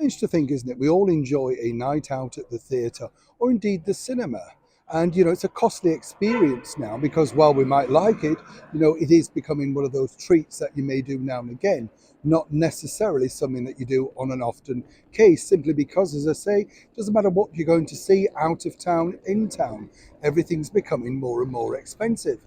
Strange to think, isn't it? We all enjoy a night out at the theatre or indeed the cinema. And, it's a costly experience now because while we might like it, it is becoming one of those treats that you may do now and again, not necessarily something that you do on an often case, simply because, as I say, it doesn't matter what you're going to see out of town, in town, everything's becoming more and more expensive.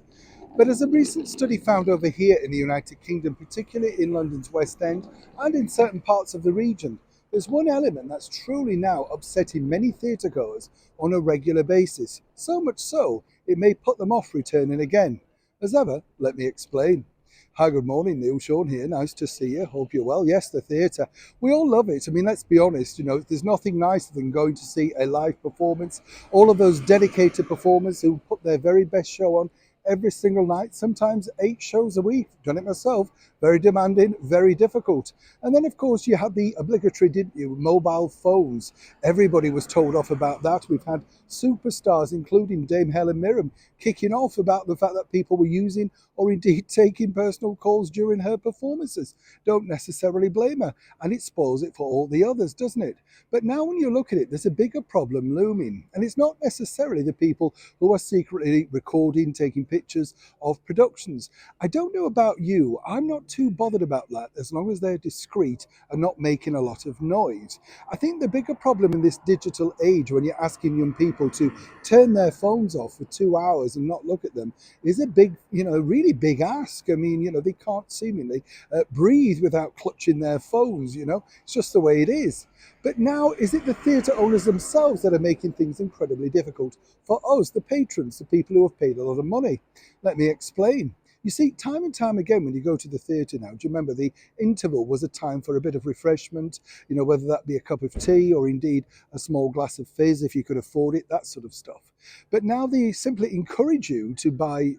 But as a recent study found over here in the United Kingdom, particularly in London's West End and in certain parts of the region, there's one element that's truly now upsetting many theatre goers on a regular basis. So much so, it may put them off returning again. As ever, let me explain. Hi, good morning, Neil Sean here. Nice to see you. Hope you're well. Yes, the theatre. We all love it. I mean, let's be honest, there's nothing nicer than going to see a live performance. All of those dedicated performers who put their very best show on every single night, sometimes 8 shows a week. Done it myself. Very demanding, very difficult. And then, of course, you had the obligatory, didn't you, mobile phones. Everybody was told off about that. We've had superstars, including Dame Helen Mirren, kicking off about the fact that people were using or indeed taking personal calls during her performances. Don't necessarily blame her. And it spoils it for all the others, doesn't it? But now when you look at it, there's a bigger problem looming. And it's not necessarily the people who are secretly recording, taking pictures of productions. I don't know about you. I'm not too bothered about that as long as they're discreet and not making a lot of noise. I think the bigger problem in this digital age, when you're asking young people to turn their phones off for 2 hours and not look at them, is a big, really big ask. I mean, they can't seemingly breathe without clutching their phones, it's just the way it is. But now, is it the theatre owners themselves that are making things incredibly difficult for us, the patrons, the people who have paid a lot of money? Let me explain. You see, time and time again, when you go to the theatre now, do you remember the interval was a time for a bit of refreshment, whether that be a cup of tea or indeed a small glass of fizz if you could afford it, that sort of stuff. But now they simply encourage you to buy,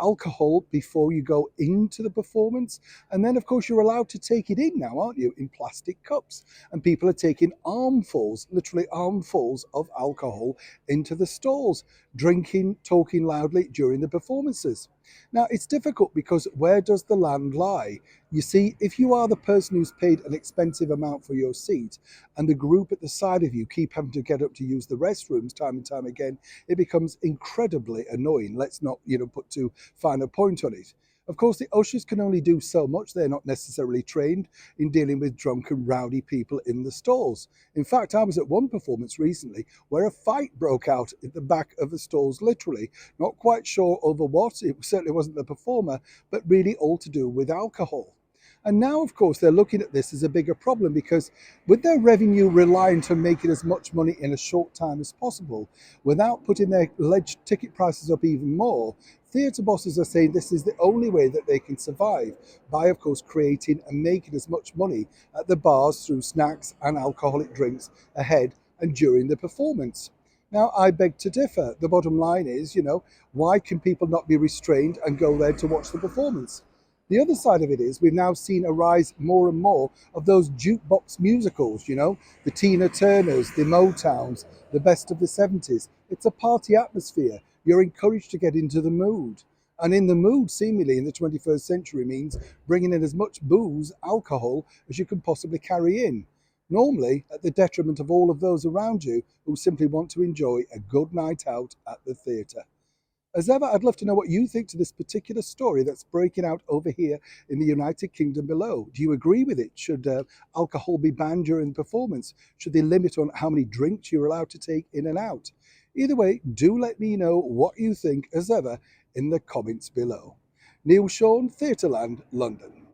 alcohol before you go into the performance. And then, of course, you're allowed to take it in now, aren't you, in plastic cups. And people are taking armfuls, literally armfuls of alcohol into the stalls, drinking, talking loudly during the performances. Now, it's difficult because where does the land lie? You see, if you are the person who's paid an expensive amount for your seat and the group at the side of you keep having to get up to use the restrooms time and time again, it becomes incredibly annoying. Let's not, put too fine a point on it. Of course, the ushers can only do so much. They're not necessarily trained in dealing with drunk and rowdy people in the stalls. In fact, I was at one performance recently where a fight broke out at the back of the stalls, literally. Not quite sure over what. It certainly wasn't the performer, but really all to do with alcohol. And now, of course, they're looking at this as a bigger problem because with their revenue reliant on making as much money in a short time as possible, without putting their alleged ticket prices up even more, theatre bosses are saying this is the only way that they can survive by, of course, creating and making as much money at the bars through snacks and alcoholic drinks ahead and during the performance. Now, I beg to differ. The bottom line is, why can people not be restrained and go there to watch the performance? The other side of it is we've now seen a rise more and more of those jukebox musicals, the Tina Turners, the Motowns, the best of the 70s. It's a party atmosphere. You're encouraged to get into the mood. And in the mood, seemingly in the 21st century, means bringing in as much booze, alcohol, as you can possibly carry in. Normally, at the detriment of all of those around you who simply want to enjoy a good night out at the theatre. As ever, I'd love to know what you think to this particular story that's breaking out over here in the United Kingdom below. Do you agree with it? Should alcohol be banned during the performance? Should they limit on how many drinks you're allowed to take in and out? Either way, do let me know what you think, as ever, in the comments below. Neil Sean, Theatreland, London.